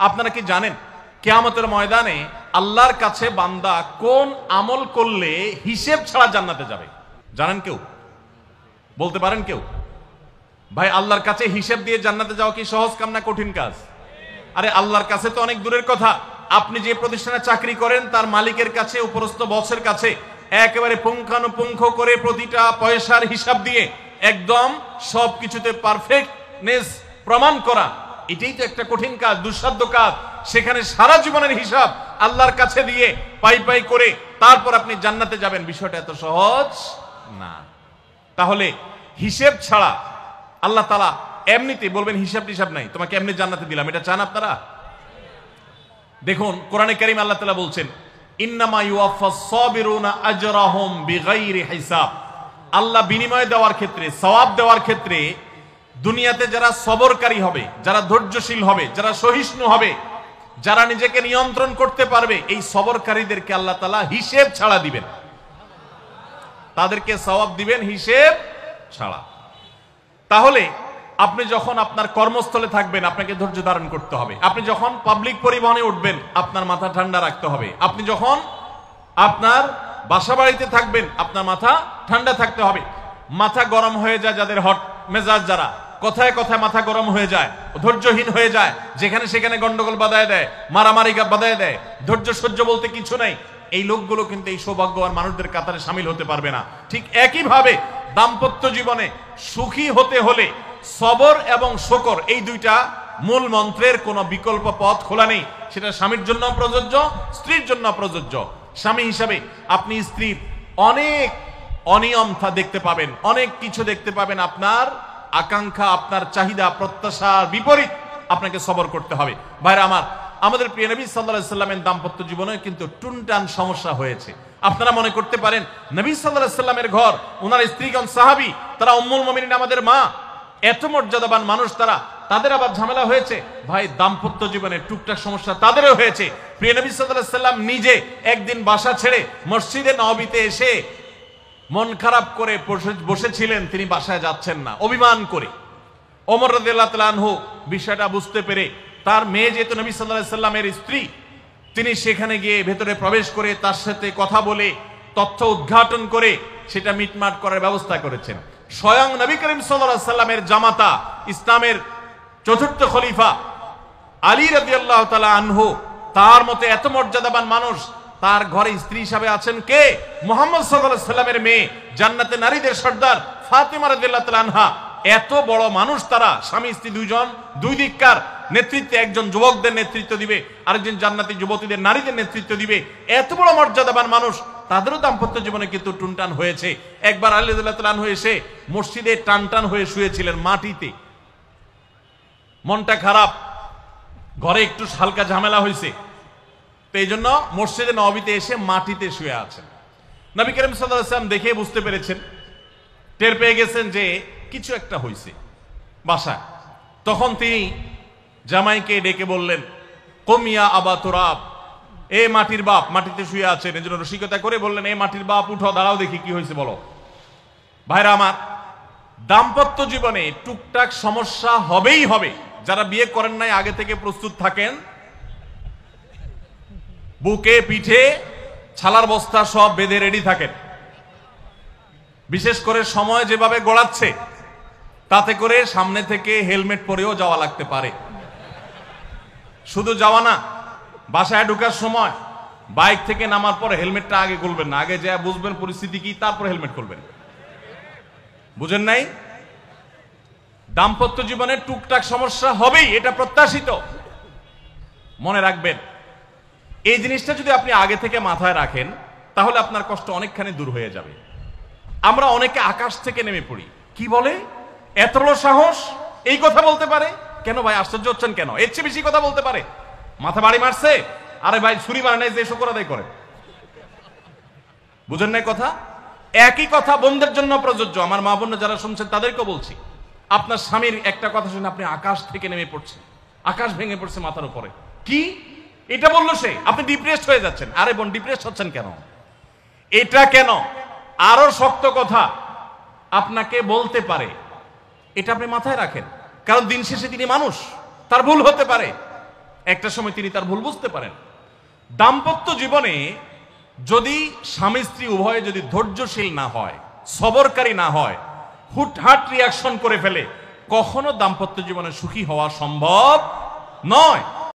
আপনারা কি জানেন কিয়ামতের ময়দানে আল্লাহর কাছে বান্দা কোন আমল করলে হিসেব ছাড়া জান্নাতে যাবে? জানেন কেউ? বলতে পারেন কেউ? ভাই, আল্লাহর কাছে হিসেব দিয়ে জান্নাতে যাওয়া কি সহজ কাম না কঠিন কাজ? আরে আল্লাহর কাছে তো অনেক দূরের কথা। আপনি যে প্রতিষ্ঠানে চাকরি করেন তার মালিকের কাছে, উপরস্থ বসের কাছে একেবারে পুঙ্খানুপুঙ্খ করে প্রতিটা পয়সার হিসাব দিয়ে একদম সবকিছুতে পারফেক্টনেস প্রমাণ করা, এটাই তো একটা কঠিন কাজ, দুঃসাধ্য কাজ। সেখানে সারা জীবনের হিসাব আল্লাহর কাছে দিয়ে পাই পাই করে তারপর আপনি জান্নাতে যাবেন, বিষয়টা এত সহজ না। তাহলে হিসেব ছাড়া আল্লাহ তাআলা এমনিতে বলবেন হিসাব টিসাব নাই, তোমাকে এমনি জান্নাতে দিলাম, এটা চান আপনারা? দেখুন কোরআনে কারীম আল্লাহ তাআলা বলছেন ইন্নামা ইউওয়াফাস সাবিরুনা আজরাহুম বিগাইরি হিসাব। আল্লাহ বিনিময় দেওয়ার ক্ষেত্রে, সওয়াব দেওয়ার ক্ষেত্রে দুনিয়াতে যারা সবরকারী হবে, যারা ধৈর্যশীল হবে, যারা সহিষ্ণু হবে, যারা নিজেকে নিয়ন্ত্রণ করতে পারবে, এই সবরকারীদেরকে আল্লাহ তাআলা হিসেব ছাড়া দিবেন, তাদেরকে সওয়াব দিবেন হিসেব ছাড়া। তাহলে আপনি যখন আপনার কর্মস্থলে থাকবেন আপনাকে ধৈর্য ধারণ করতে হবে। আপনি যখন পাবলিক পরিবহনে উঠবেন আপনার মাথা ঠান্ডা রাখতে হবে। আপনি যখন আপনার বাসা বাড়িতে থাকবেন আপনার মাথা ঠান্ডা থাকতে হবে। মাথা গরম হয়ে যায় যাদের, হট মেজাজ যারা, কথায় কথায় মাথা গরম হয়ে যায়, ধৈর্যহীন হয়ে যায়, যেখানে সেখানে গন্ডগোল বাধায় দেয়, মারামারি বাধায় দেয়, ধৈর্য সহ্য বলতে কিছু নাই, এই লোকগুলো কিন্তু এই সৌভাগ্যবান মানুষদের কাতারে শামিল হতে পারবে না। ঠিক একইভাবে দাম্পত্য জীবনে সুখী হতে হলে সবর এবং শকর, এই দুইটা মূল মন্ত্রের কোনো বিকল্প পথ খোলা নেই। সেটা স্বামীর জন্য প্রযোজ্য, স্ত্রীর জন্য প্রযোজ্য। স্বামী হিসাবে আপনি স্ত্রীর অনেক অনিয়ম দেখতে পাবেন, অনেক কিছু দেখতে পাবেন, আপনার আকাঙ্ক্ষা, আপনার চাহিদা প্রত্যাশার বিপরীত, আপনাকে সবর করতে হবে। ভাইরা আমার, আমাদের প্রিয় নবী সাল্লাল্লাহু আলাইহি সাল্লামের দাম্পত্য জীবনে কিন্তু টুনটান সমস্যা হয়েছে। আপনারা মনে করতে পারেন নবী সাল্লাল্লাহু আলাইহি সাল্লামের ঘর, ওনার স্ত্রীগণ সাহাবী, তারা উম্মুল মুমিনিন আমাদের মা, এত মর্যাদাবান মানুষ তারা, তাদের আবার ঝামেলা হয়েছে। ভাই, দাম্পত্য জীবনে টুকটাক সমস্যা তাদেরও হয়েছে। প্রিয় নবী সাল্লাল্লাহু আলাইহি সাল্লাম নিজে একদিন বাসা ছেড়ে মসজিদে নববীতে এসে মন খারাপ করে বসেছিলেন, তিনি বাসায় যাচ্ছেন না, অভিমান করে। ওমর রাদিয়াল্লাহু তাআলা আনহু বিষয়টা বুঝতে পেরে, তার মেয়ে যেহেতু নবী সাল্লাল্লাহু আলাইহি সাল্লামের স্ত্রী, তিনি সেখানে গিয়ে ভেতরে প্রবেশ করে তার সাথে কথা বলে তথ্য উদ্ঘাটন করে সেটা মিটমাট করার ব্যবস্থা করেছেন। স্বয়ং নবী করিম সাল্লাল্লাহু আলাইহি সাল্লামের জামাতা, ইসলামের চতুর্থ খলিফা আলী রাদিয়াল্লাহু তাআলা আনহু, তার মতে এত মর্যাদাবান মানুষ, তার ঘরে স্ত্রী হিসাবে আছেন কে? মুহাম্মদ সাল্লাল্লাহু আলাইহি সাল্লামের মেয়ে, জান্নাতে নারীদের সর্দার ফাতিমা রাদিয়াল্লাহু তাআলা আনহা। এত বড় মানুষ তারা, স্বামী স্ত্রী দুইজন, দুই দিককার নেতৃত্বে, একজন যুবকদের নেতৃত্ব দিবে, আরেকজন জান্নাতি যুবতীদের, নারীদের নেতৃত্ব দিবে। এত বড় মর্যাদাবান মানুষ, তাদেরও দাম্পত্য জীবনে কিন্তু টুনটান হয়েছে। একবার আলী রাদিয়াল্লাহু তাআলা আনহু এসে মসজিদে টানটান হয়ে শুয়েছিলেন মাটিতে, মনটা খারাপ, ঘরে একটু হালকা ঝামেলা হয়েছে, তো এই জন্য মসজিদে নববীতে এসে মাটিতে শুয়ে আছেন। নবী করিম সাল্লাল্লাহু আলাইহি ওয়াসাল্লাম দেখে বুঝতে পেরেছেন, টের পেয়ে গেছেন যে কিছু একটা হয়েছে বাসায়। তখন তিনি জামাইকে ডেকে বললেন, কমিয়া আবা তুরাব, এ মাটির বাপ, মাটিতে শুয়ে আছেন, এজন্য রসিকতা করে বললেন, এ মাটির বাপ উঠো, দাঁড়াও দেখি কি হয়েছে বলো। ভাইরা আমার, দাম্পত্য জীবনে টুকটাক সমস্যা হবেই হবে। যারা বিয়ে করেন নাই আগে থেকে প্রস্তুত থাকেন, বুকে পিঠে ছালার বস্তা সব বেঁধে রেডি থাকেন। বিশেষ করে সময় যেভাবে গড়াচ্ছে, তাতে করে সামনে থেকে হেলমেট পরেও যাওয়া লাগতে পারে। শুধু যাওয়া না, বাসায় ঢোকার সময় বাইক থেকে নামার পর হেলমেটটা আগে খুলবেন না, আগে যা বুঝবেন পরিস্থিতি কি, তারপর হেলমেট খুলবেন। বুঝেন নাই? দাম্পত্য জীবনে টুকটাক সমস্যা হবেই, এটা প্রত্যাশিত। মনে রাখবেন, এই জিনিসটা যদি আপনি আগে থেকে মাথায় রাখেন তাহলে আপনার কষ্ট অনেকখানি দূর হয়ে যাবে। আমরা অনেকে আকাশ থেকে নেমে পড়ি, কি বলে, এত বড় সাহস, এই কথা বলতে পারে কেন? ভাই আশ্চর্য হচ্ছেন কেন? এর চেয়ে বেশি কথা বলতে পারে, মাথা বাড়ি মারছে, আরে ভাই ছুরি মারে নাই যে শুকর আদায় করে। বুঝেন নাই কথা? একই কথা বোনদের জন্য প্রযোজ্য। আমার মা বোন যারা শুনছেন তাদেরকে বলছি, আপনার স্বামীর একটা কথা শুনে আপনি আকাশ থেকে নেমে পড়ছেন, আকাশ ভেঙে পড়ছে মাথার উপরে, কি এটা বললো সে, আপনি ডিপ্রেসড হয়ে যাচ্ছেন। আরে বোন, ডিপ্রেসড হচ্ছেন কেন? এটা কেন? আরো শক্ত কথা আপনাকে বলতে পারে, এটা আপনি মাথায় রাখেন, কারণ দিন শেষে তিনি মানুষ, তার ভুল হতে পারে। একটা সময় তিনি তার ভুল বুঝতে পারেন। দাম্পত্য জীবনে যদি স্বামী স্ত্রী উভয়ে যদি ধৈর্যশীল না হয়, সবরকারী না হয়, হুটহাট রিয়াকশন করে ফেলে, কখনো দাম্পত্য জীবনে সুখী হওয়া সম্ভব নয়।